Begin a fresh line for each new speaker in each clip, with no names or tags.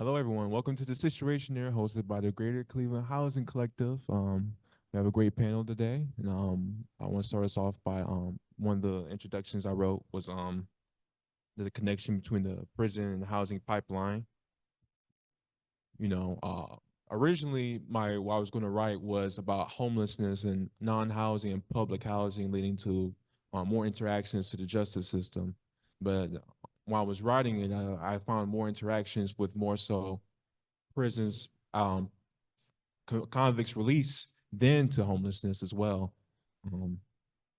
Hello, everyone. Welcome to the Situation There, hosted by the Greater Cleveland Housing Collective. We have a great panel today, and I want to start us off by one of the introductions I wrote was the connection between the prison and the housing pipeline. You know, originally what I was going to write was about homelessness and non-housing and public housing, leading to more interactions to the justice system. But while I was writing it, I found more interactions with more so prisons, convicts release, then to homelessness as well. Um,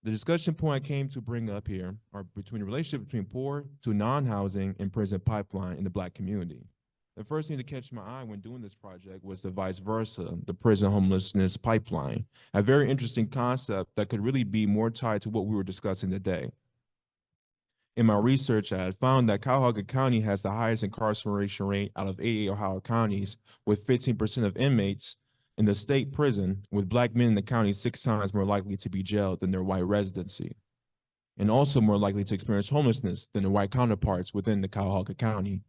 the discussion point I came to bring up here are between the relationship between poor to non-housing and prison pipeline in the Black community. The first thing to catch my eye when doing this project was the vice versa, the prison homelessness pipeline, a very interesting concept that could really be more tied to what we were discussing today. In my research, I had found that Cuyahoga County has the highest incarceration rate out of 88 Ohio counties, with 15% of inmates in the state prison, with Black men in the county 6 times more likely to be jailed than their white residency, and also more likely to experience homelessness than their white counterparts within the Cuyahoga County.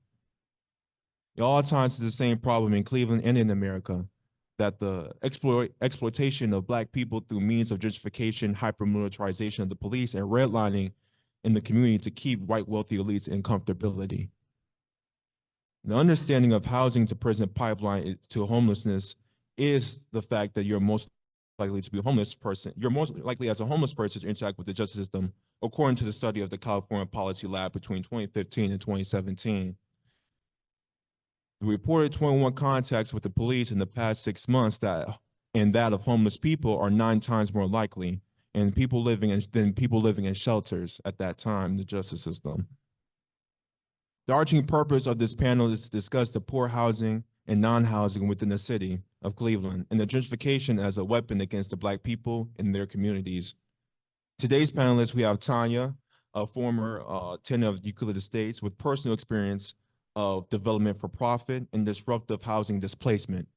At all times, it's the same problem in Cleveland and in America, that the exploitation of Black people through means of gentrification, hyper-militarization of the police, and redlining in the community to keep white wealthy elites in comfortability. The understanding of housing to prison pipeline to homelessness is the fact that you're most likely to be a homeless person. You're most likely as a homeless person to interact with the justice system, according to the study of the California Policy Lab between 2015 and 2017. The reported 21 contacts with the police in the past 6 months and that of homeless people are 9 times more likely than people living in shelters at that time in the justice system. The arching purpose of this panel is to discuss the poor housing and non-housing within the city of Cleveland and the gentrification as a weapon against the Black people in their communities. Today's panelists, we have Tonya, a former tenant of Euclid Estates with personal experience of development for profit and disruptive housing displacement.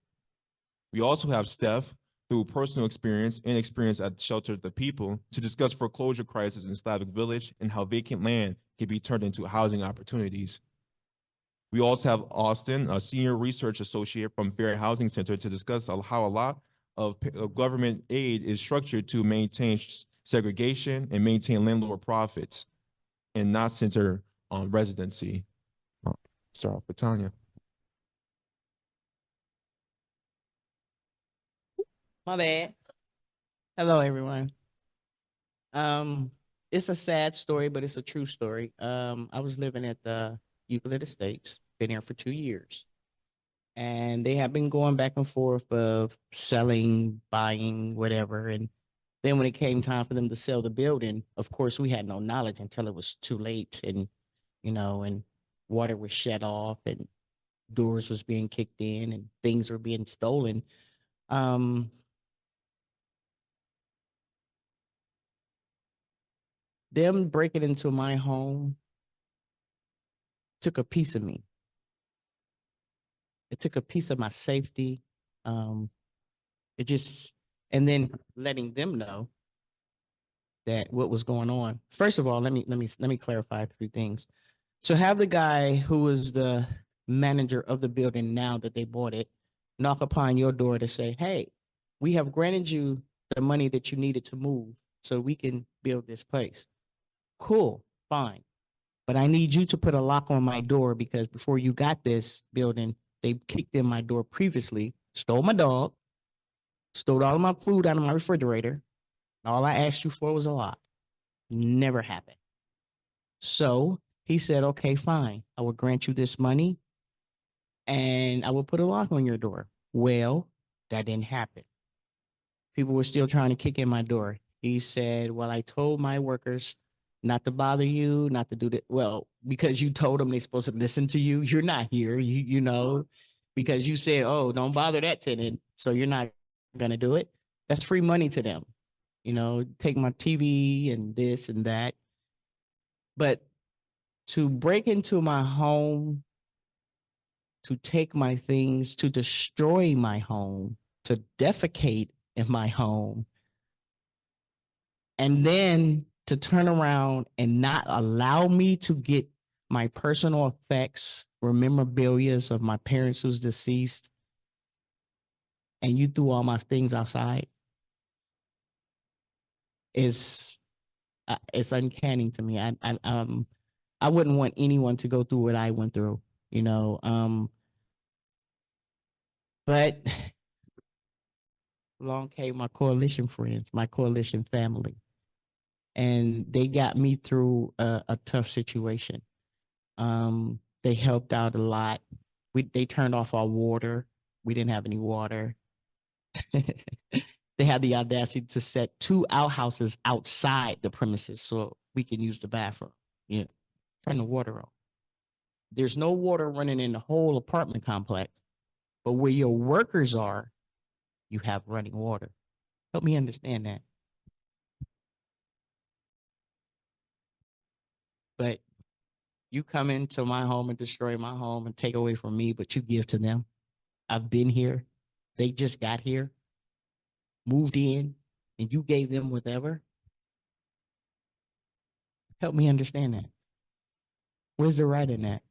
We also have Stef, through personal experience and experience at Shelter the People, to discuss foreclosure crisis in Slavic Village and how vacant land can be turned into housing opportunities. We also have Austin, a senior research associate from Fair Housing Center, to discuss how a lot of government aid is structured to maintain segregation and maintain landlord profits and not center on residency. Start off with Tonya.
My bad. Hello, everyone. It's a sad story, but it's a true story. I was living at the Euclid Estates, been here for 2 years, and they have been going back and forth of selling, buying, whatever. And then when it came time for them to sell the building, of course, we had no knowledge until it was too late, and and water was shut off, and doors was being kicked in, and things were being stolen. Um, them breaking into my home took a piece of me. It took a piece of my safety. Um, it just, and then letting them know that what was going on. First of all, let me clarify 3 things. So have the guy who was the manager of the building now that they bought it knock upon your door to say, "Hey, we have granted you the money that you needed to move so we can build this place." Cool, fine. But I need you to put a lock on my door because before you got this building, they kicked in my door previously, stole my dog, stole all of my food out of my refrigerator. All I asked you for was a lock. Never happened. So he said, okay, fine. I will grant you this money and I will put a lock on your door. Well, that didn't happen. People were still trying to kick in my door. He said, well, I told my workers not to bother you, not to do that. Well, because you told them they're supposed to listen to you, you're not here, because you said, oh, don't bother that tenant. So you're not going to do it. That's free money to them. Take my TV and this and that. But to break into my home, to take my things, to destroy my home, to defecate in my home, and then to turn around and not allow me to get my personal effects were memorabilia of my parents who's deceased, and you threw all my things outside, is it's uncanny to me. I wouldn't want anyone to go through what I went through, you know. But along came my coalition friends, my coalition family, and they got me through a tough situation. They helped out a lot. They turned off our water. We didn't have any water. They had the audacity to set 2 outhouses outside the premises so we can use the bathroom. Yeah, turn the water on. There's no water running in the whole apartment complex, but where your workers are, you have running water. Help me understand that. But you come into my home and destroy my home and take away from me, but you give to them. I've been here. They just got here, moved in, and you gave them whatever. Help me understand that. Where's the right in that?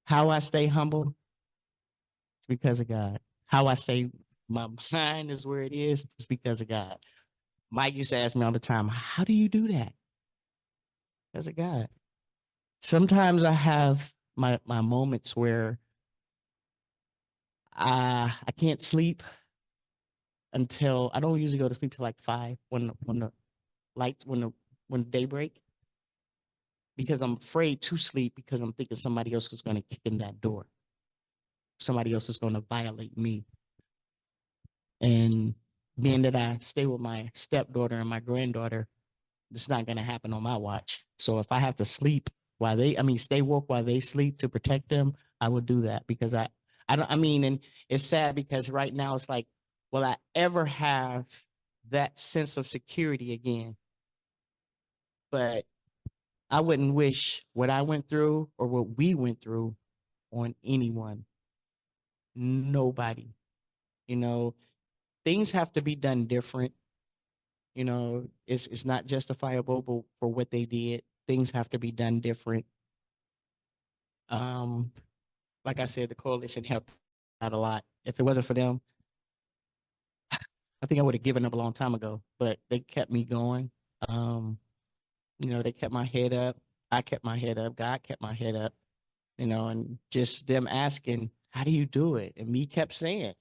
How I stay humble is because of God. How I stay my mind is where it is because of God. Mike used to ask me all the time, how do you do that? Because of God. Sometimes I have my moments where I can't sleep until I don't usually go to sleep till like 5 when the lights when the day break, because I'm afraid to sleep because I'm thinking somebody else is going to kick in that door. Somebody else is going to violate me. And being that I stay with my stepdaughter and my granddaughter, it's not going to happen on my watch. So if I have to sleep stay woke while they sleep to protect them, I would do that because and it's sad because right now it's like, will I ever have that sense of security again? But I wouldn't wish what I went through or what we went through on anyone. Nobody. You know, things have to be done different. You know, it's not justifiable for what they did. Things have to be done different. Um, like I said, the coalition helped out a lot. If it wasn't for them, I think I would have given up a long time ago. But they kept me going. Um, they kept my head up. I kept my head up. God kept my head up. And just them asking, how do you do it? And me kept saying,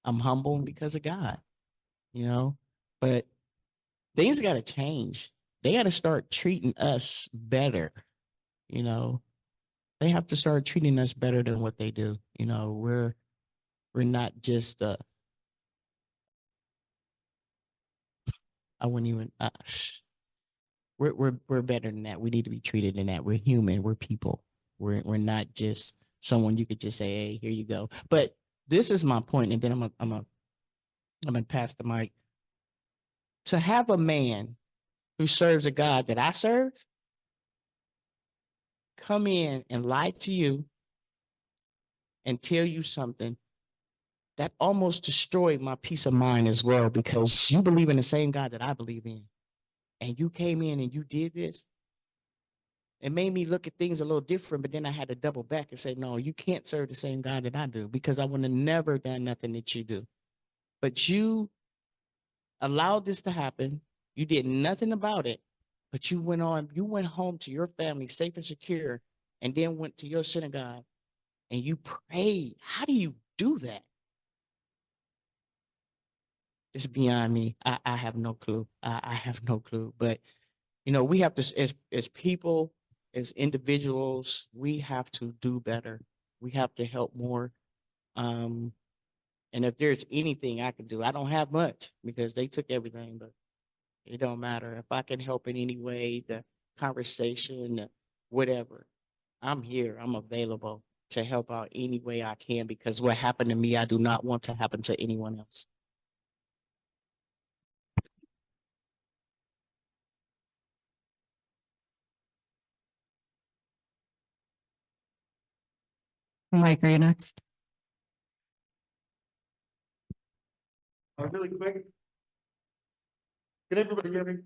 I'm humble because of God, you know, but things got to change. They got to start treating us better. You know, they have to start treating us better than what they do. We're not just, I wouldn't even, we're better than that. We need to be treated than that. We're human. We're people. We're not just someone you could just say, hey, here you go. But this is my point, and then I'm gonna pass the mic. To have a man who serves a God that I serve come in and lie to you and tell you something that almost destroyed my peace of mind as well, because you believe in the same God that I believe in, and you came in and you did this. It made me look at things a little different, but then I had to double back and say, no, you can't serve the same God that I do, because I would have never done nothing that you do. But you allowed this to happen. You did nothing about it, but you went home to your family safe and secure, and then went to your synagogue and you prayed. How do you do that? It's beyond me. I have no clue. I have no clue. But we have to, as people, as individuals, we have to do better. We have to help more. Um, and if there's anything I can do, I don't have much because they took everything, but it don't matter. If I can help in any way, the conversation, whatever, I'm here. I'm available to help out any way I can, because what happened to me, I do not want to happen to anyone else.
Mike, are you next?
Really quick. Can everybody hear me?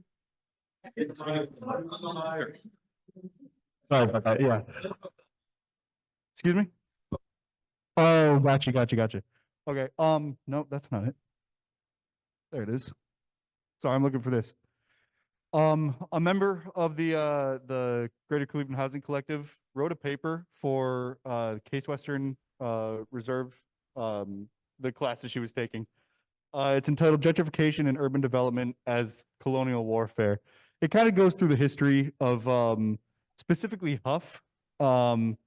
Sorry about that. Yeah. Excuse me? Oh, gotcha. Okay. No, that's not it. There it is. Sorry, I'm looking for this. A member of the Greater Cleveland Housing Collective wrote a paper for Case Western Reserve, the class that she was taking. It's entitled Gentrification and Urban Development as Colonial Warfare. It kind of goes through the history of specifically Huff and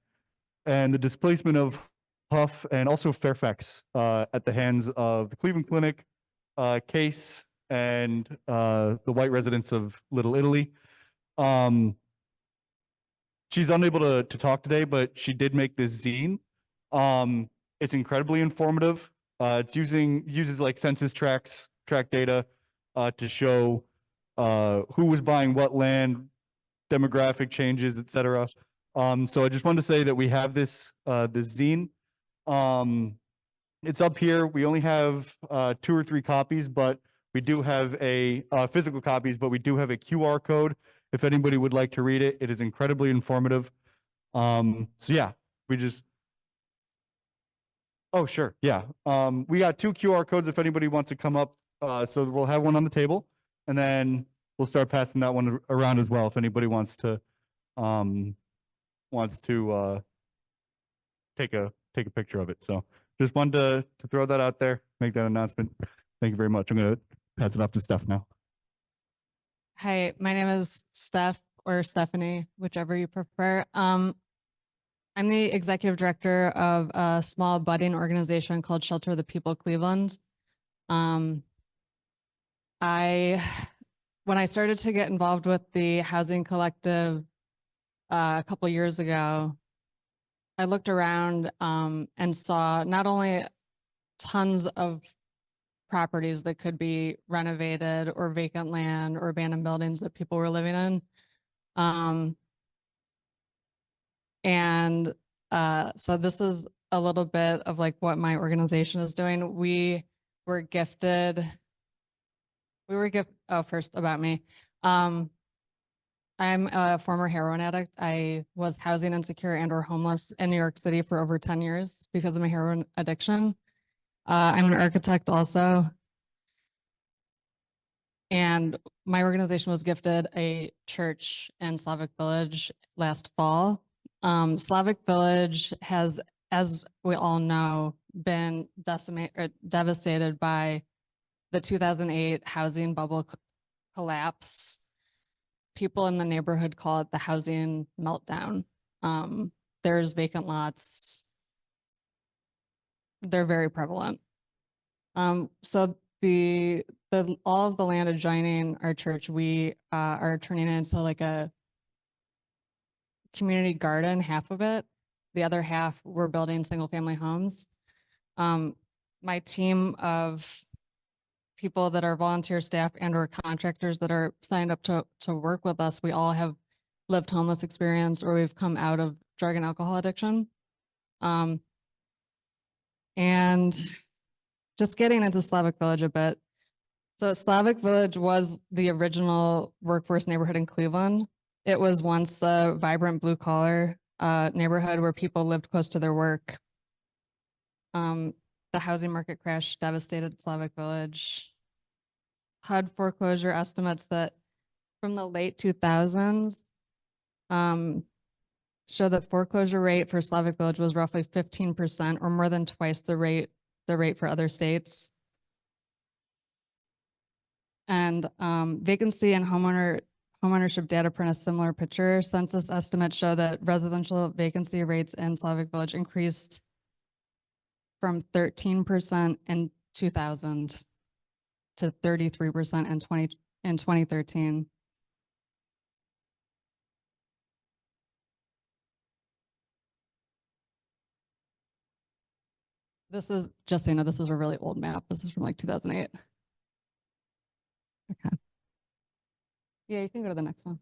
the displacement of Huff and also Fairfax at the hands of the Cleveland Clinic, Case, and the white residents of Little Italy. She's unable to talk today, but she did make this zine. It's incredibly informative. It uses like census track data to show who was buying what land, demographic changes, etc. So I just wanted to say that we have this zine. It's up here. We only have 2 or 3 copies, but we do have a physical copies, but we do have a QR code. If anybody would like to read it, it is incredibly informative. So yeah, oh, sure. Yeah. We got 2 QR codes if anybody wants to come up. So we'll have one on the table and then we'll start passing that one around as well. If anybody wants to take a picture of it. So just wanted to throw that out there, make that announcement. Thank you very much. I'm going to pass it off to Steph now.
Hi, my name is Steph or Stephanie, whichever you prefer. I'm the executive director of a small budding organization called Shelter the People Cleveland. When I started to get involved with the housing collective a couple years ago, I looked around and saw not only tons of properties that could be renovated or vacant land or abandoned buildings that people were living in. So this is a little bit of like what my organization is doing. First about me. I'm a former heroin addict. I was housing insecure and or homeless in New York City for over 10 years because of my heroin addiction. I'm an architect also. And my organization was gifted a church in Slavic Village last fall. Slavic Village has, as we all know, been devastated by the 2008 housing bubble collapse. People in the neighborhood call it the housing meltdown. There's vacant lots. They're very prevalent. So all of the land adjoining our church, we are turning into like a community garden, half of it. The other half, we're building single family homes. My team of people that are volunteer staff and or contractors that are signed up to work with us, we all have lived homeless experience or we've come out of drug and alcohol addiction. And just getting into Slavic Village a bit. So Slavic Village was the original workforce neighborhood in Cleveland. It was once a vibrant blue collar neighborhood where people lived close to their work. The housing market crash devastated Slavic Village. HUD foreclosure estimates that from the late 2000s show that foreclosure rate for Slavic Village was roughly 15% or more than twice the rate for other states. And vacancy and homeownership data print a similar picture. Census estimates show that residential vacancy rates in Slavic Village increased from 13% in 2000 to 33% in 2013. This is, just so you know, this is a really old map. This is from like 2008. Okay. Yeah, you can go to the next one.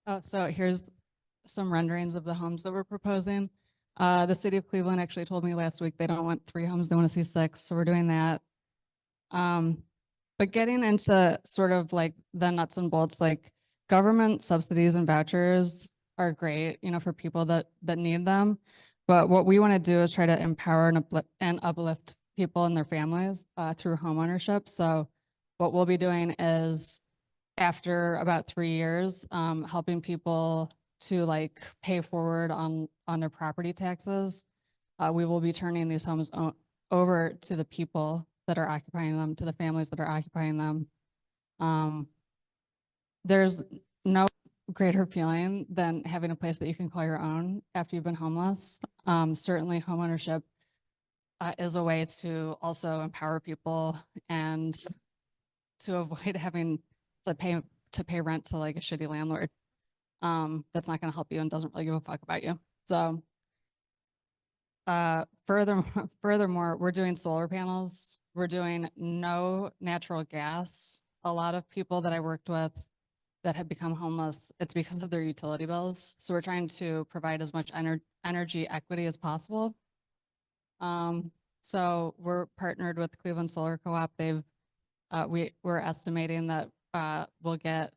Oh, so here's some renderings of the homes that we're proposing. The city of Cleveland actually told me last week they don't want 3 homes, they want to see 6. So we're doing that. But getting into sort of like the nuts and bolts, like government subsidies and vouchers are great, for people that need them. But what we want to do is try to empower and uplift people and their families through homeownership. So what we'll be doing is, after about 3 years, helping people to like pay forward on their property taxes. We will be turning these homes over to the people that are occupying them, to the families that are occupying them. There's no greater feeling than having a place that you can call your own after you've been homeless. Certainly homeownership is a way to also empower people and to avoid having to pay rent to like a shitty landlord. That's not going to help you and doesn't really give a fuck about you. So furthermore, we're doing solar panels. We're doing no natural gas. A lot of people that I worked with that have become homeless, it's because of their utility bills. So we're trying to provide as much energy equity as possible. So we're partnered with Cleveland Solar Co-op. We're estimating that we'll get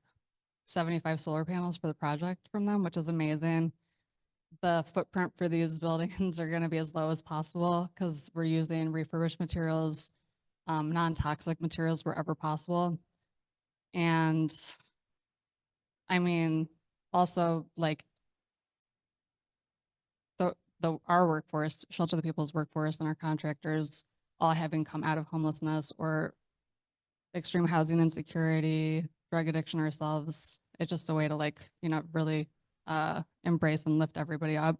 75 solar panels for the project from them, which is amazing. The footprint for these buildings are going to be as low as possible because we're using refurbished materials, non-toxic materials wherever possible. And I mean, also like our workforce, Shelter the People's workforce, and our contractors all having come out of homelessness or extreme housing insecurity, drug addiction ourselves. It's just a way to like, really embrace and lift everybody up.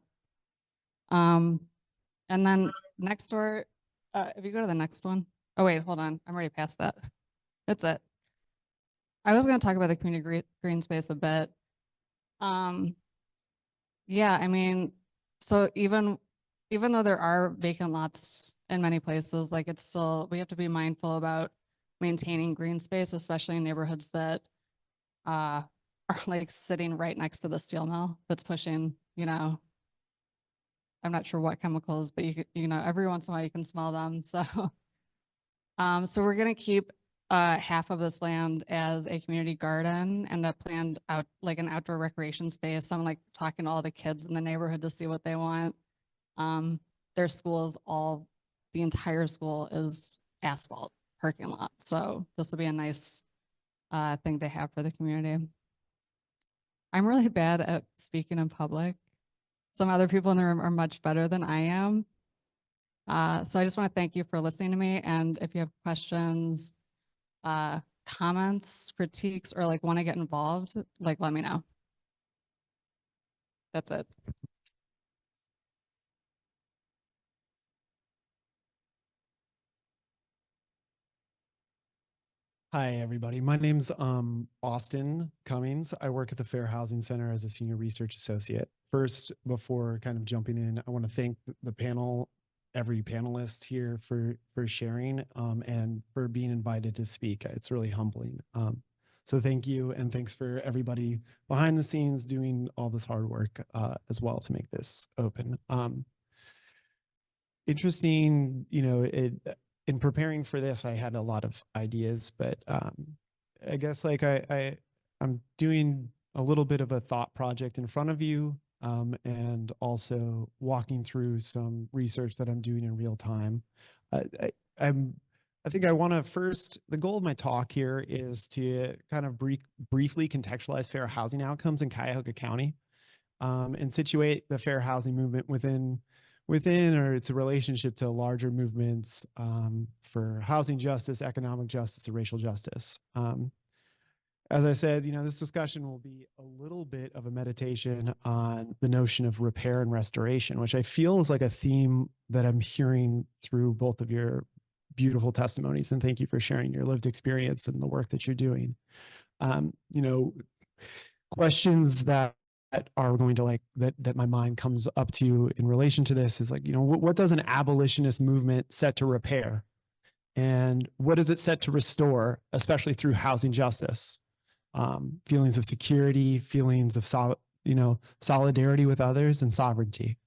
And then next door, if you go to the next one. Oh wait, hold on. I'm already past that. That's it. I was going to talk about the community green space a bit. Yeah, I mean, so even though there are vacant lots in many places, like it's still, we have to be mindful about maintaining green space, especially in neighborhoods that are like sitting right next to the steel mill that's pushing, I'm not sure what chemicals, but every once in a while you can smell them. So, so we're going to keep half of this land as a community garden and a planned out, like an outdoor recreation space. So I'm like talking to all the kids in the neighborhood to see what they want. Their schools, the entire school is asphalt parking lot. So this will be a nice thing to have for the community. I'm really bad at speaking in public. Some other people in the room are much better than I am. So I just want to thank you for listening to me. And if you have questions, comments, critiques, or like want to get involved, like let me know. That's it.
Hi, everybody. My name's Austin Cummings. I work at the Fair Housing Center as a senior research associate. First, before kind of jumping in, I want to thank the panel, every panelist here for sharing and for being invited to speak. It's really humbling. So thank you, and thanks for everybody behind the scenes doing all this hard work as well to make this open. Interesting, in preparing for this, I had a lot of ideas, but I guess like I'm doing a little bit of a thought project in front of you and also walking through some research that I'm doing in real time. I think I want to first, the goal of my talk here is to kind of briefly contextualize fair housing outcomes in Cuyahoga County and situate the fair housing movement within or its a relationship to larger movements for housing justice, economic justice, and racial justice. As I said, this discussion will be a little bit of a meditation on the notion of repair and restoration, which I feel is like a theme that I'm hearing through both of your beautiful testimonies. And thank you for sharing your lived experience and the work that you're doing. Questions that are going to that my mind comes up to in relation to this is like, what does an abolitionist movement set to repair? And what is it set to restore, especially through housing justice? Feelings of security, feelings of solidarity with others, and sovereignty.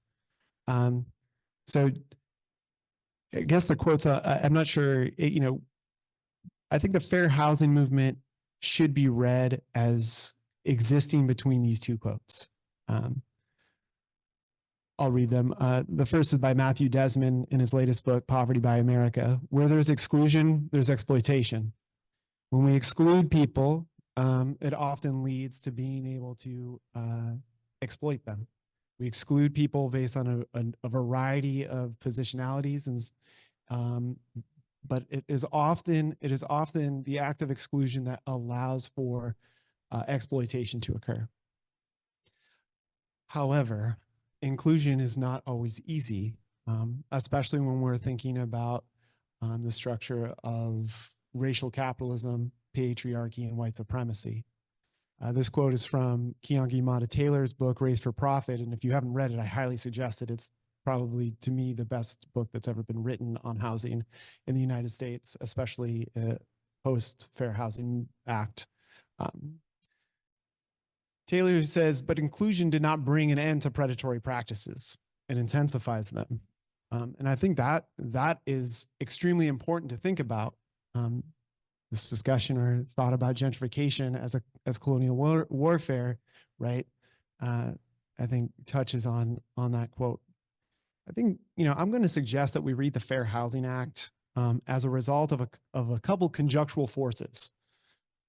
So I guess the quotes, I'm not sure, I think the fair housing movement should be read as existing between these two quotes. I'll read them. The first is by Matthew Desmond in his latest book, Poverty by America. Where there's exclusion, there's exploitation. When we exclude people, it often leads to being able to exploit them. We exclude people based on a variety of positionalities, and but it is often the act of exclusion that allows for exploitation to occur. However, inclusion is not always easy, especially when we're thinking about the structure of racial capitalism, patriarchy, and white supremacy. This quote is from Keeangi-Mata Taylor's book, Race for Profit. And if you haven't read it, I highly suggest it. It's probably, to me, the best book that's ever been written on housing in the United States, especially post-Fair Housing Act. Taylor says, but inclusion did not bring an end to predatory practices. It intensifies them. And I think that is extremely important to think about. This discussion or thought about gentrification as colonial warfare, right? I think touches on that quote. I think, I'm going to suggest that we read the Fair Housing Act as a result of a couple conjunctural forces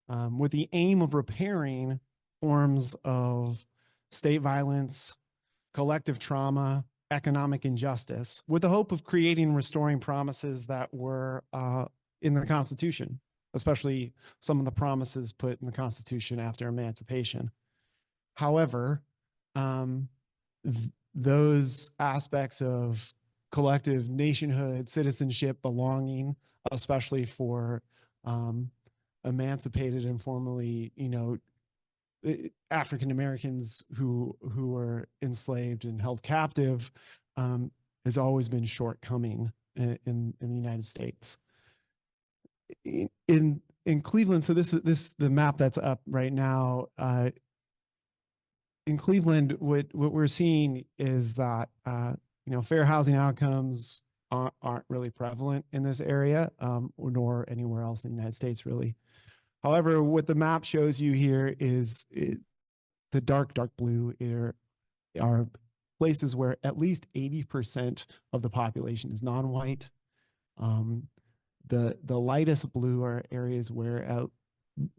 with the aim of repairing forms of state violence, collective trauma, economic injustice, with the hope of creating and restoring promises that were in the Constitution, especially some of the promises put in the Constitution after emancipation. However, those aspects of collective nationhood, citizenship, belonging, especially for emancipated and formerly, African Americans who were enslaved and held captive, has always been shortcoming in the United States. In Cleveland, so this is the map that's up right now. In Cleveland, what we're seeing is that fair housing outcomes aren't really prevalent in this area, nor anywhere else in the United States, really. However, what the map shows you here is the dark blue are places where at least 80% of the population is non-white. The lightest blue are areas where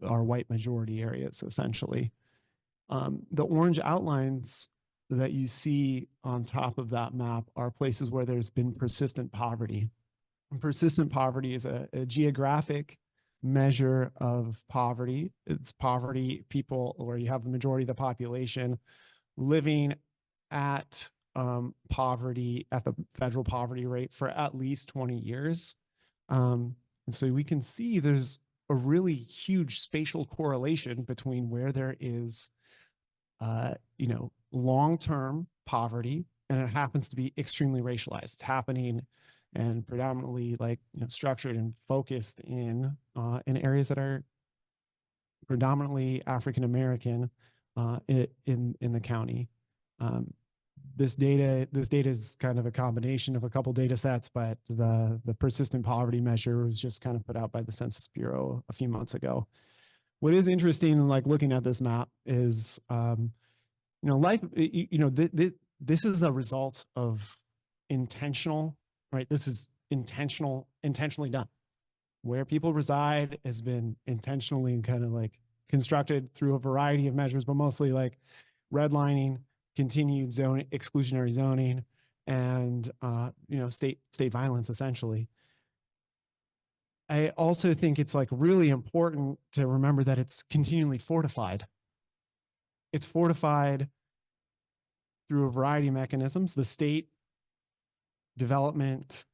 are white majority areas, essentially. The orange outlines that you see on top of that map are places where there's been persistent poverty. And persistent poverty is a geographic measure of poverty. It's poverty people where you have the majority of the population living at poverty, at the federal poverty rate for at least 20 years. And so we can see there's a really huge spatial correlation between where there is long-term poverty, and it happens to be extremely racialized. It's happening and predominantly structured and focused in areas that are predominantly African American in the county. This data is kind of a combination of a couple data sets, but the persistent poverty measure was just kind of put out by the Census Bureau a few months ago. What is interesting, looking at this map, is life. This is a result of intentional. Right, this is intentionally done. Where people reside has been intentionally kind of constructed through a variety of measures, but mostly redlining, continued zoning, exclusionary zoning, and state violence, essentially. I also think it's really important to remember that it's continually fortified. It's fortified through a variety of mechanisms, the state, development,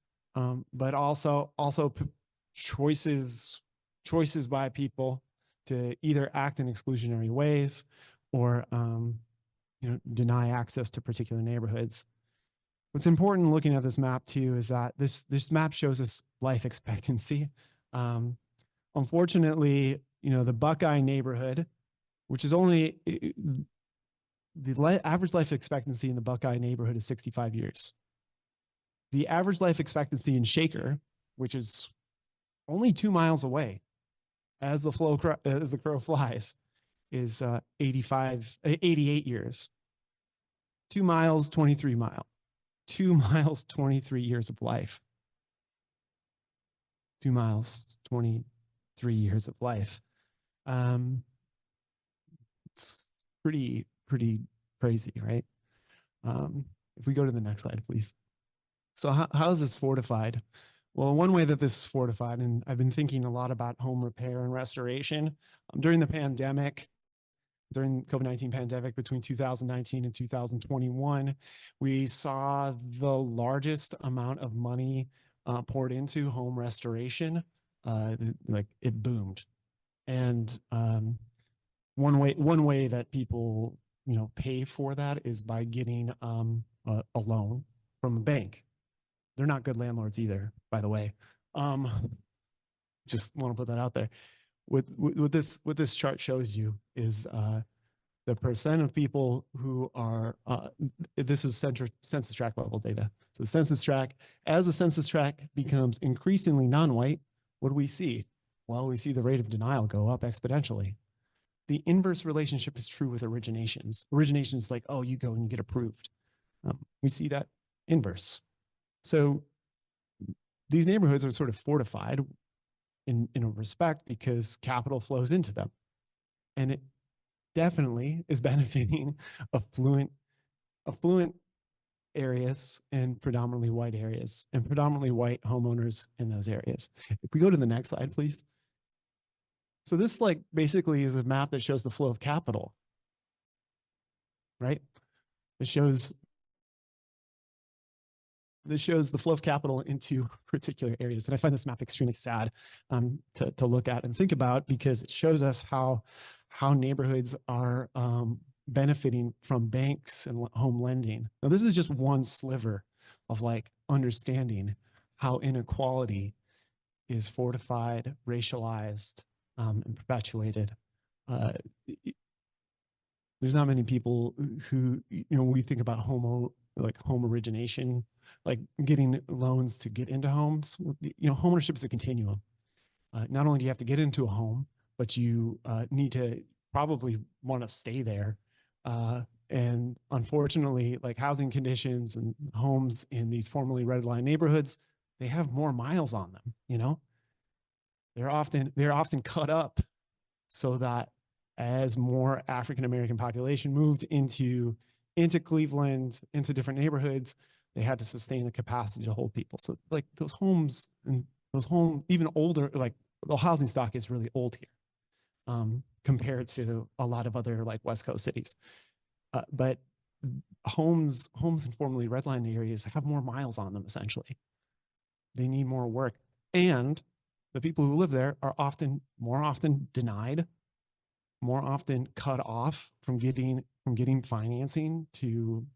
but also choices by people to either act in exclusionary ways or deny access to particular neighborhoods. What's important looking at this map too is that this map shows us life expectancy. Unfortunately, the Buckeye neighborhood, which is only the average life expectancy in the Buckeye neighborhood is 65 years. The average life expectancy in Shaker, which is only 2 miles away, as the crow flies, is 88 years. 2 miles, 23 mile. 2 miles, 23 years of life. 2 miles, 23 years of life. It's pretty crazy, right? If we go to the next slide, please. So how is this fortified? Well, one way that this is fortified, and I've been thinking a lot about home repair and restoration during the pandemic, during COVID-19 pandemic between 2019 and 2021, we saw the largest amount of money poured into home restoration. Like it boomed. And one way that people, pay for that is by getting a loan from a bank. They're not good landlords either, by the way. Just want to put that out there. What this chart shows you is the percent of people who are, this is census tract level data. So census tract, as the census tract becomes increasingly non-white, what do we see? Well, we see the rate of denial go up exponentially. The inverse relationship is true with originations. Originations is like, oh, you go and you get approved. We see that inverse. So these neighborhoods are sort of fortified in a respect because capital flows into them. And it definitely is benefiting affluent areas and predominantly white areas and predominantly white homeowners in those areas. If we go to the next slide, please. So this basically is a map that shows the flow of capital, right? It shows the flow of capital into particular areas. And I find this map extremely sad to look at and think about because it shows us how neighborhoods are benefiting from banks and home lending. Now, this is just one sliver of understanding how inequality is fortified, racialized, and perpetuated. There's not many people who, we think about home origination, like getting loans to get into homes. Home ownership is a continuum. Not only do you have to get into a home, but you need to probably want to stay there. And unfortunately, housing conditions and homes in these formerly red line neighborhoods, they have more miles on them. They're often cut up so that as more African-American population moved into Cleveland, into different neighborhoods, they had to sustain the capacity to hold people. So those homes and even older, the housing stock is really old here compared to a lot of other West Coast cities. But homes in formerly redlined areas have more miles on them, essentially. They need more work. And the people who live there are more often denied, more often cut off from getting financing to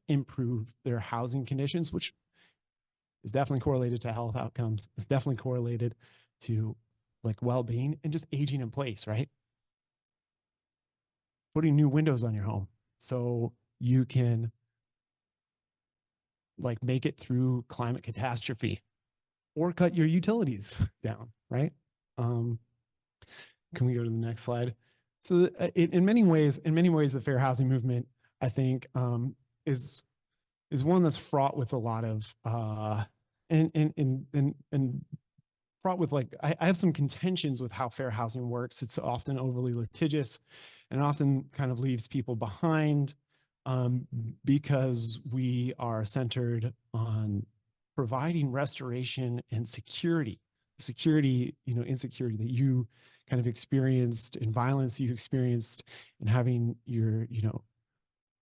improve their housing conditions, which is definitely correlated to health outcomes. It's definitely correlated to well-being and just aging in place, right? Putting new windows on your home so you can make it through climate catastrophe or cut your utilities down, right? Can we go to the next slide? So in many ways, the fair housing movement, I think, is one that's fraught with a lot of and fraught with I have some contentions with how fair housing works. It's often overly litigious and often kind of leaves people behind because we are centered on providing restoration and security, insecurity that you kind of experienced in violence you experienced in having your,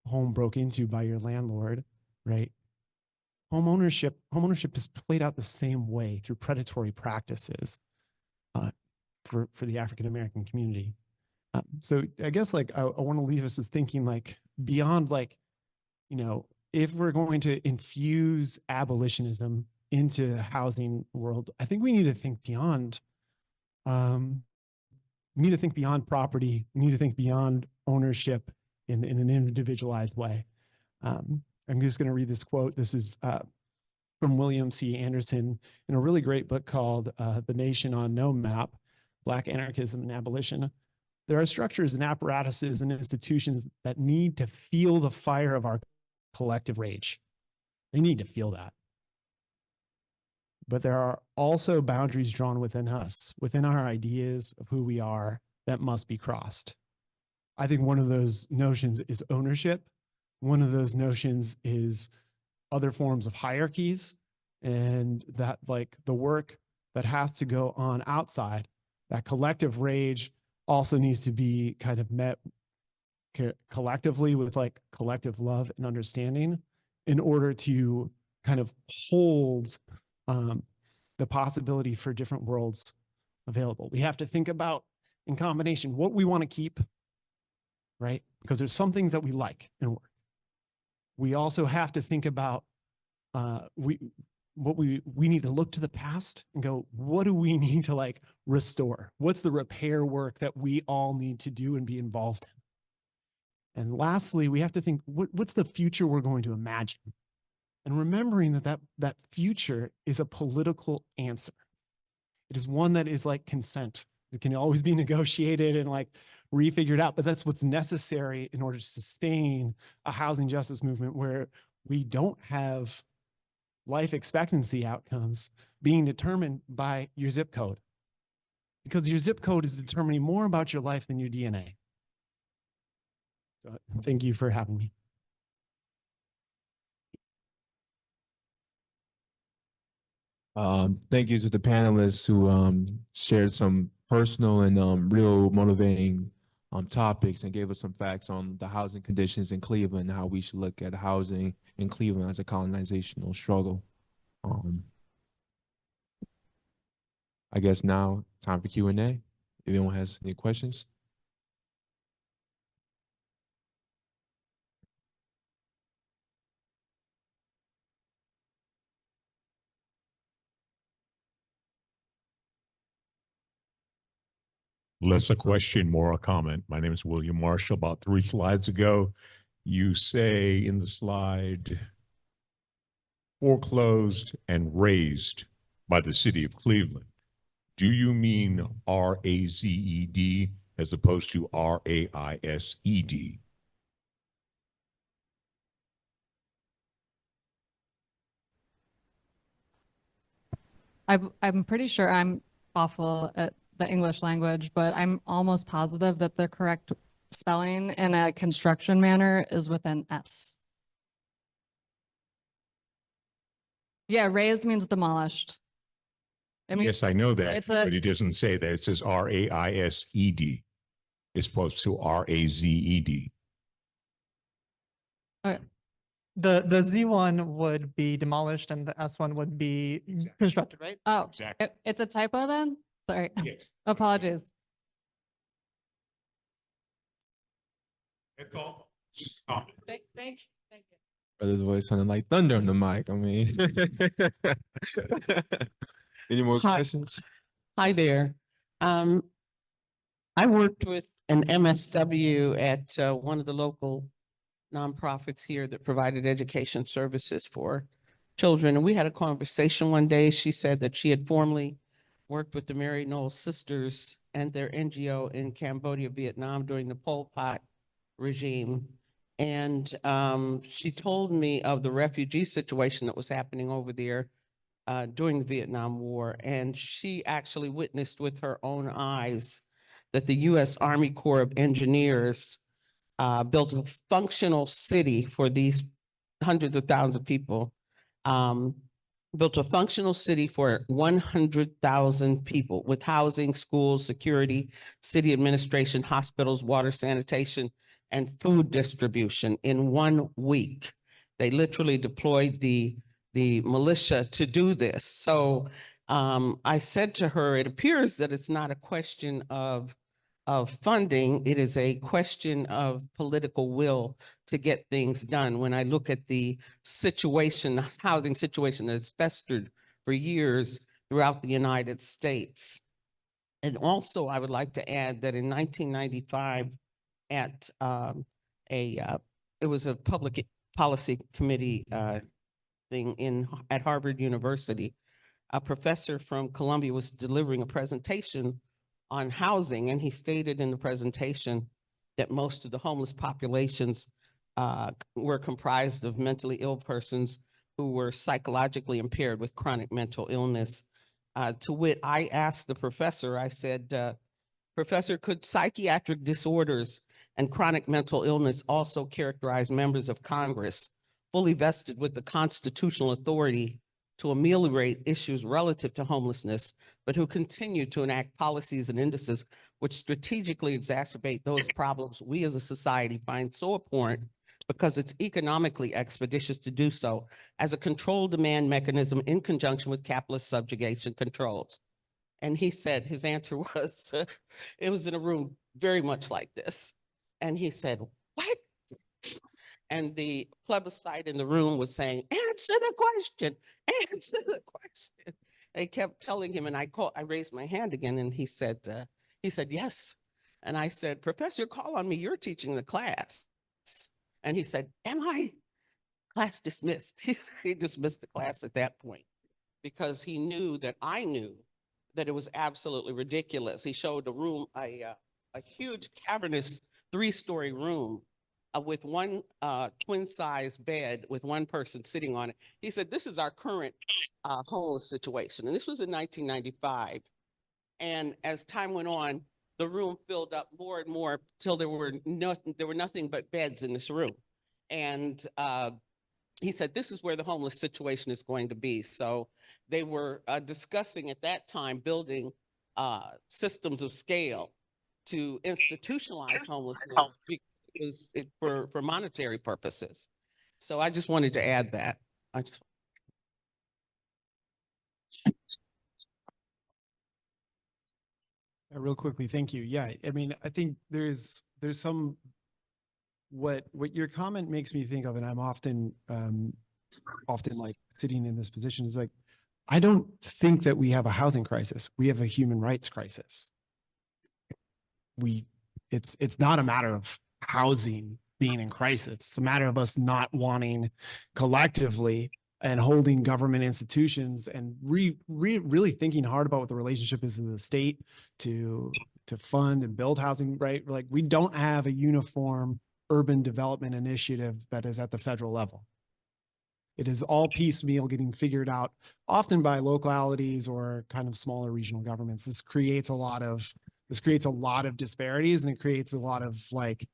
home broke into by your landlord, right? Home ownership is played out the same way through predatory practices for the African-American community. So I guess I want to leave us as thinking beyond if we're going to infuse abolitionism into the housing world, I think we need to think beyond. We need to think beyond property. We need to think beyond ownership in an individualized way. I'm just going to read this quote. This is from William C. Anderson in a really great book called The Nation on No Map, Black Anarchism and Abolition. There are structures and apparatuses and institutions that need to feel the fire of our collective rage. They need to feel that. But there are also boundaries drawn within us, within our ideas of who we are, that must be crossed. I think one of those notions is ownership. One of those notions is other forms of hierarchies, and that like the work that has to go on outside, that collective rage also needs to be kind of met collectively with like collective love and understanding in order to kind of hold the possibility for different worlds available. We have to think about in combination what we want to keep, right? Because there's some things that we like in work. We also have to think about we need to look to the past and go, what do we need to like restore? What's the repair work that we all need to do and be involved in? And lastly, we have to think, what's the future we're going to imagine? And remembering that future is a political answer. It is one that is like consent. It can always be negotiated and like refigured out, but that's what's necessary in order to sustain a housing justice movement where we don't have life expectancy outcomes being determined by your zip code. Because your zip code is determining more about your life than your DNA. So thank you for having me.
Thank you to the panelists who shared some personal and real motivating topics and gave us some facts on the housing conditions in Cleveland and how we should look at housing in Cleveland as a colonizational struggle. I guess now time for Q&A. If anyone has any questions.
Less a question, more a comment. My name is William Marshall. About 3 slides ago, you say in the slide, foreclosed and raised by the city of Cleveland. Do you mean R-A-Z-E-D as opposed to R-A-I-S-E-D?
I'm pretty sure I'm awful at the English language, but I'm almost positive that the correct spelling in a construction manner is with an S. Yeah, raised means demolished. I mean,
Yes, I know that,
it's
but it doesn't say that. It says R-A-I-S-E-D. It's supposed to R-A-Z-E-D.
The Z one would be demolished and the S one would be constructed, right?
Oh,
Exactly.
it's a typo then? Sorry.
Yes.
Apologies.
That's all.
Thank you.
Brother's voice sounded like thunder on the mic. I mean, any more
Hi.
questions?
Hi there. I worked with an MSW at one of the local nonprofits here that provided education services for children. And we had a conversation one day. She said that she had formerly worked with the Mary Knowles Sisters and their NGO in Cambodia, Vietnam during the Pol Pot regime. And she told me of the refugee situation that was happening over there during the Vietnam War. And she actually witnessed with her own eyes that the U.S. Army Corps of Engineers built a functional city for these hundreds of thousands of people, built a functional city for 100,000 people with housing, schools, security, city administration, hospitals, water, sanitation, and food distribution in 1 week. They literally deployed the militia to do this. So I said to her, it appears that it's not a question of funding, it is a question of political will to get things done. When I look at the situation, housing situation that's festered for years throughout the United States. And also I would like to add that in 1995 at it was a public policy committee thing at Harvard University, a professor from Columbia was delivering a presentation on housing, and he stated in the presentation that most of the homeless populations were comprised of mentally ill persons who were psychologically impaired with chronic mental illness. To wit, I asked the professor, I said, Professor, could psychiatric disorders and chronic mental illness also characterize members of Congress fully vested with the constitutional authority to ameliorate issues relative to homelessness, but who continue to enact policies and indices which strategically exacerbate those problems we as a society find so abhorrent because it's economically expeditious to do so as a controlled demand mechanism in conjunction with capitalist subjugation controls? And he said, his answer was, it was in a room very much like this. And he said, what? And the plebiscite in the room was saying, answer the question, answer the question. They kept telling him, and I raised my hand again, and he said, yes. And I said, Professor, call on me, you're teaching the class. And he said, am I? Class dismissed. He dismissed the class at that point because he knew that I knew that it was absolutely ridiculous. He showed a room, a huge cavernous 3-story room with one twin-size bed with one person sitting on it. He said, this is our current homeless situation. And this was in 1995. And as time went on, the room filled up more and more till there were nothing but beds in this room. And he said, this is where the homeless situation is going to be. So they were discussing at that time building systems of scale to institutionalize homelessness because for monetary purposes. So I just wanted to add that.
Real quickly, thank you. Yeah, I mean, I think there's some what your comment makes me think of, and I'm often like sitting in this position is like, I don't think that we have a housing crisis. We have a human rights crisis. It's not a matter of housing being in crisis. It's a matter of us not wanting collectively and holding government institutions and really thinking hard about what the relationship is to the state to fund and build housing, right? Like we don't have a uniform urban development initiative that is at the federal level. It is all piecemeal getting figured out, often by localities or kind of smaller regional governments. This creates a lot of disparities, and it creates a lot of like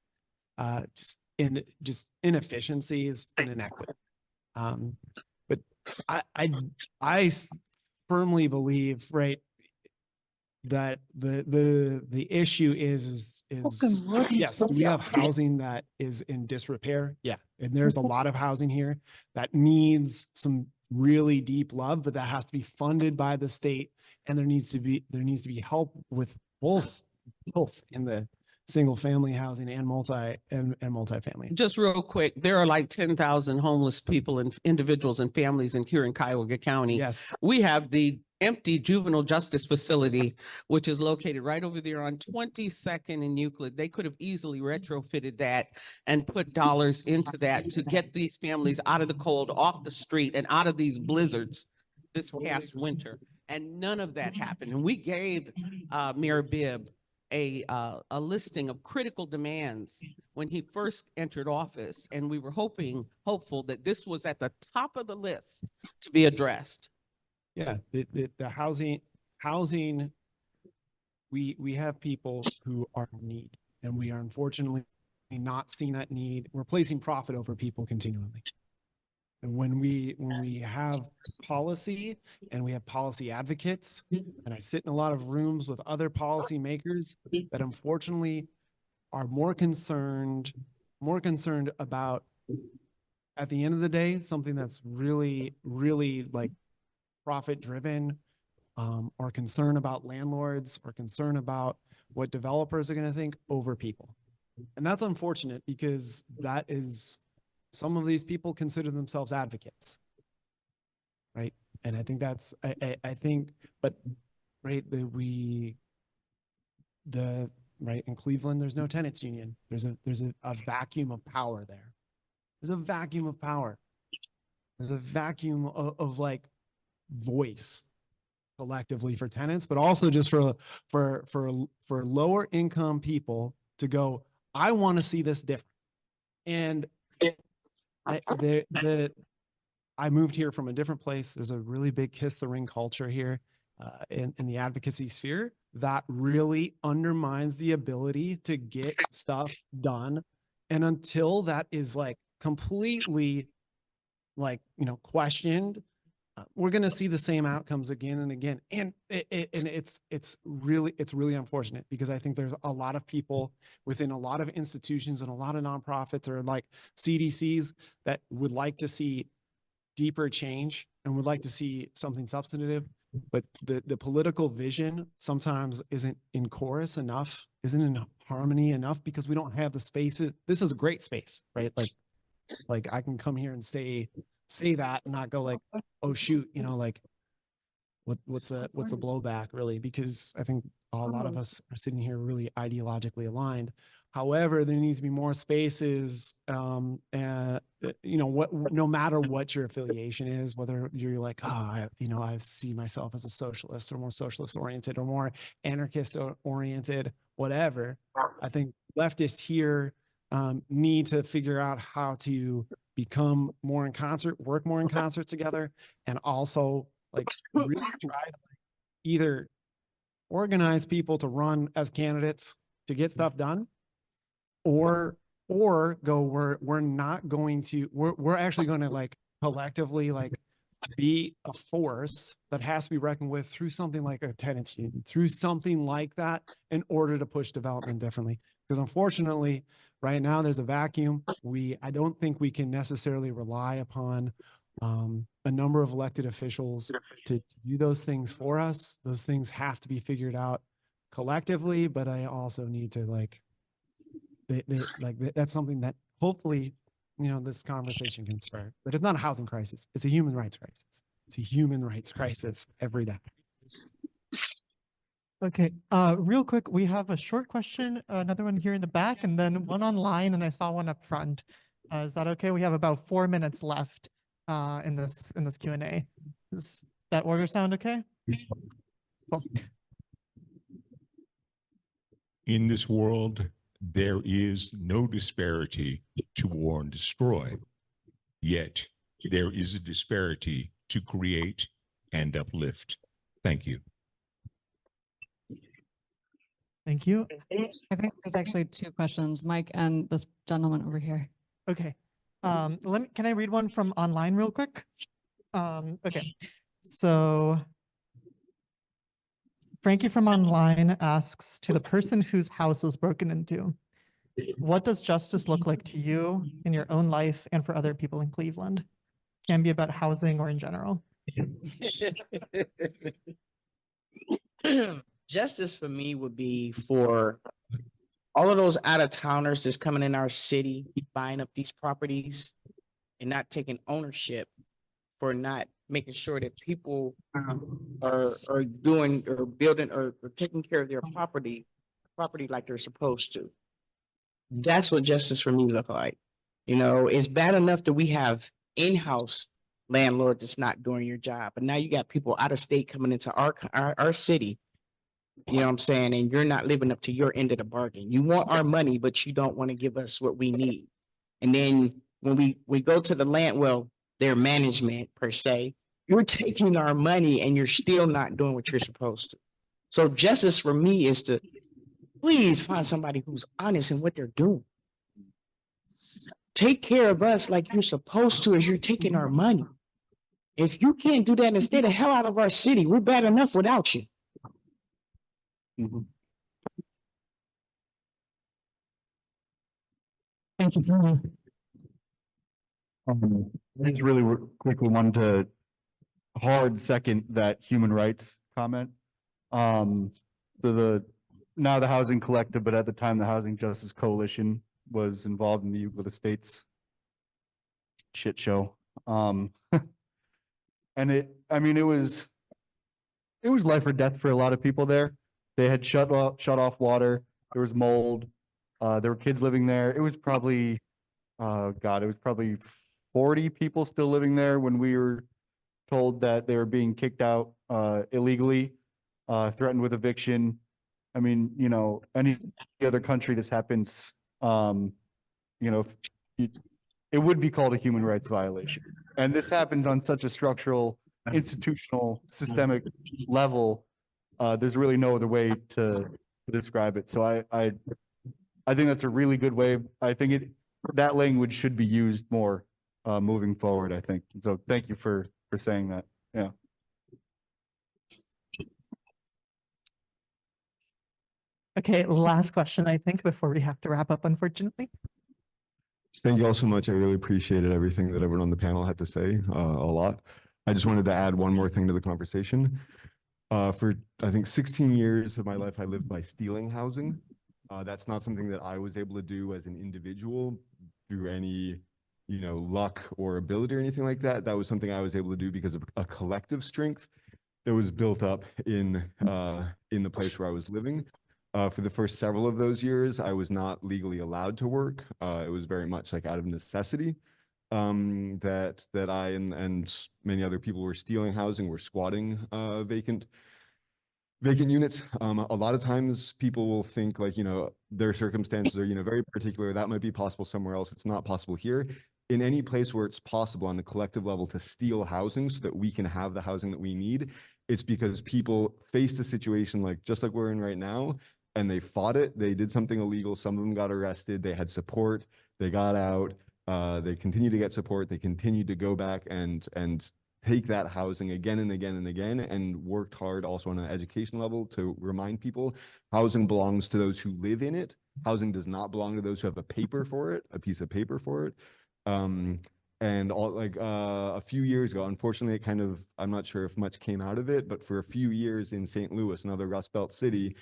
just inefficiencies and inequity. But I firmly believe, right, that the issue is yes, do we have housing that is in disrepair? Yeah. And there's a lot of housing here that needs some really deep love, but that has to be funded by the state. And there needs to be help with both in the single family housing and multifamily.
Just real quick, there are like 10,000 homeless people and individuals and families here in Cuyahoga County.
Yes.
We have the empty juvenile justice facility, which is located right over there on 22nd and Euclid. They could have easily retrofitted that and put dollars into that to get these families out of the cold, off the street, and out of these blizzards this past winter. And none of that happened. And we gave Mayor Bibb a listing of critical demands when he first entered office. And we were hopeful that this was at the top of the list to be addressed.
Yeah, the housing, we have people who are in need, and we are unfortunately not seeing that need. We're placing profit over people continually. And when we have policy and we have policy advocates, and I sit in a lot of rooms with other policy makers that unfortunately are more concerned about, at the end of the day, something that's really, really like profit driven, or concern about landlords, or concern about what developers are going to think over people. And that's unfortunate because that is, some of these people consider themselves advocates, right? And I think that's, I think, but right, right in Cleveland, there's no tenants union. There's a vacuum of power there. There's a vacuum of power. There's a vacuum of like voice. collectively for tenants, but also just for lower income people to go, I want to see this different. And I moved here from a different place. There's a really big kiss the ring culture here in the advocacy sphere that really undermines the ability to get stuff done. And until that is like completely like, questioned, we're going to see the same outcomes again and again. And it's really unfortunate, because I think there's a lot of people within a lot of institutions and a lot of nonprofits or like CDCs that would like to see deeper change and would like to see something substantive, but the political vision sometimes isn't in chorus enough, isn't in harmony enough, because we don't have the spaces. This is a great space, right? Like I can come here and say that and not go like, oh shoot, like what's the blowback really? Because I think a lot of us are sitting here really ideologically aligned. However, there needs to be more spaces, no matter what your affiliation is, whether you're like, I see myself as a socialist or more socialist oriented or more anarchist oriented, whatever. I think leftists here need to figure out how to become more in concert, work more in concert together, and also like really try to either organize people to run as candidates to get stuff done, or go, we're not going to, we're actually going to like collectively like be a force that has to be reckoned with through something like a tenants union, through something like that, in order to push development differently. Because unfortunately, right now there's a vacuum. I don't think we can necessarily rely upon a number of elected officials to do those things for us. Those things have to be figured out collectively, but I also need to like, that's something that hopefully, this conversation can spur. But it's not a housing crisis. It's a human rights crisis. It's a human rights crisis every day.
Okay, real quick, we have a short question, another one here in the back, and then one online, and I saw one up front. Is that okay? We have about 4 minutes left in this Q&A. Does that order sound okay? Cool.
In this world, there is no disparity to war and destroy, yet there is a disparity to create and uplift. Thank you.
Thank you.
I think there's actually two questions, Mike and this gentleman over here.
Okay. Can I read one from online real quick? Okay. So Frankie from online asks, to the person whose house was broken into, what does justice look like to you in your own life and for other people in Cleveland? Can be about housing or in general.
Justice for me would be for all of those out-of-towners that's coming in our city, buying up these properties and not taking ownership, for not making sure that people are doing or building or taking care of their property like they're supposed to. That's what justice for me look like. It's bad enough that we have in-house landlord that's not doing your job, but now you got people out of state coming into our city. You know what I'm saying? And you're not living up to your end of the bargain. You want our money, but you don't want to give us what we need. And then when we go to the land, well, their management per se, you're taking our money and you're still not doing what you're supposed to. So justice for me is to please find somebody who's honest in what they're doing. Take care of us like you're supposed to, as you're taking our money. If you can't do that and stay the hell out of our city, we're bad enough without you.
Mhm.
Thank you, Tonya.
I just really quickly wanted to hard second that human rights comment. Now the Housing Collective, but at the time the Housing Justice Coalition was involved in the Euclid Estates shit show. And it was life or death for a lot of people there. They had shut off water. There was mold. There were kids living there. It was probably, 40 people still living there when we were told that they were being kicked out illegally, threatened with eviction. I mean, you know, any other country this happens, you know, it would be called a human rights violation. And this happens on such a structural, institutional, systemic level. There's really no other way to describe it. So I think that's a really good way. I think that language should be used more moving forward, I think. So thank you for saying that. Yeah.
Okay, last question, I think, before we have to wrap up, unfortunately.
Thank you all so much. I really appreciated everything that everyone on the panel had to say, a lot. I just wanted to add one more thing to the conversation. For, I think, 16 years of my life, I lived by stealing housing. That's not something that I was able to do as an individual through any, you know, luck or ability or anything like that. That was something I was able to do because of a collective strength that was built up in the place where I was living. For the first several of those years, I was not legally allowed to work. It was very much like out of necessity that I and many other people were stealing housing, were squatting vacant units. A lot of times people will think like, you know, their circumstances are, you know, very particular. That might be possible somewhere else. It's not possible here. In any place where it's possible on the collective level to steal housing so that we can have the housing that we need, it's because people faced a situation like just like we're in right now, and they fought it. They did something illegal. Some of them got arrested. They had support. They got out. They continued to get support. They continued to go back and take that housing again and again and again, and worked hard also on an education level to remind people housing belongs to those who live in it. Housing does not belong to those who have a paper for it, a piece of paper for it. And all like a few years ago, unfortunately, it kind of, I'm not sure if much came out of it, but for a few years in St. Louis, another Rust Belt city,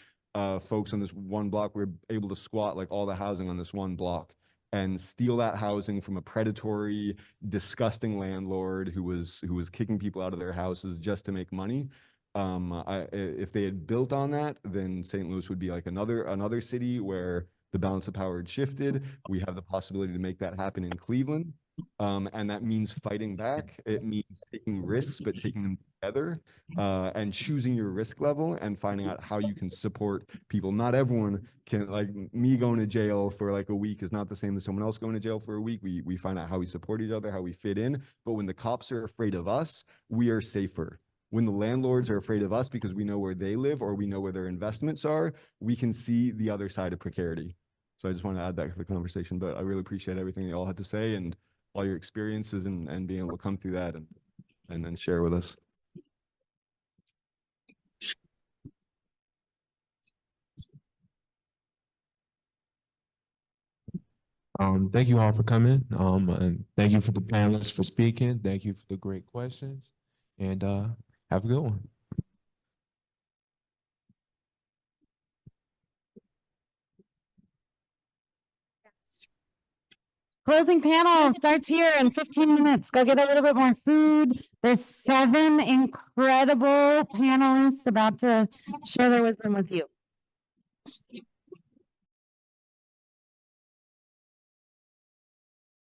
folks on this one block were able to squat like all the housing on this one block and steal that housing from a predatory, disgusting landlord who was kicking people out of their houses just to make money. If they had built on that, then St. Louis would be like another city where the balance of power had shifted. We have the possibility to make that happen in Cleveland. And that means fighting back. It means taking risks, but taking them together, and choosing your risk level and finding out how you can support people. Not everyone can, like me going to jail for like a week is not the same as someone else going to jail for a week. We find out how we support each other, how we fit in. But when the cops are afraid of us, we are safer. When the landlords are afraid of us because we know where they live or we know where their investments are, we can see the other side of precarity. So I just want to add that to the conversation, but I really appreciate everything you all had to say and all your experiences and being able to come through that and then share with us.
Thank you all for coming. And thank you for the panelists for speaking. Thank you for the great questions, and have a good one.
Closing panel starts here in 15 minutes. Go get a little bit more food. There's 7 incredible panelists about to share their wisdom with you.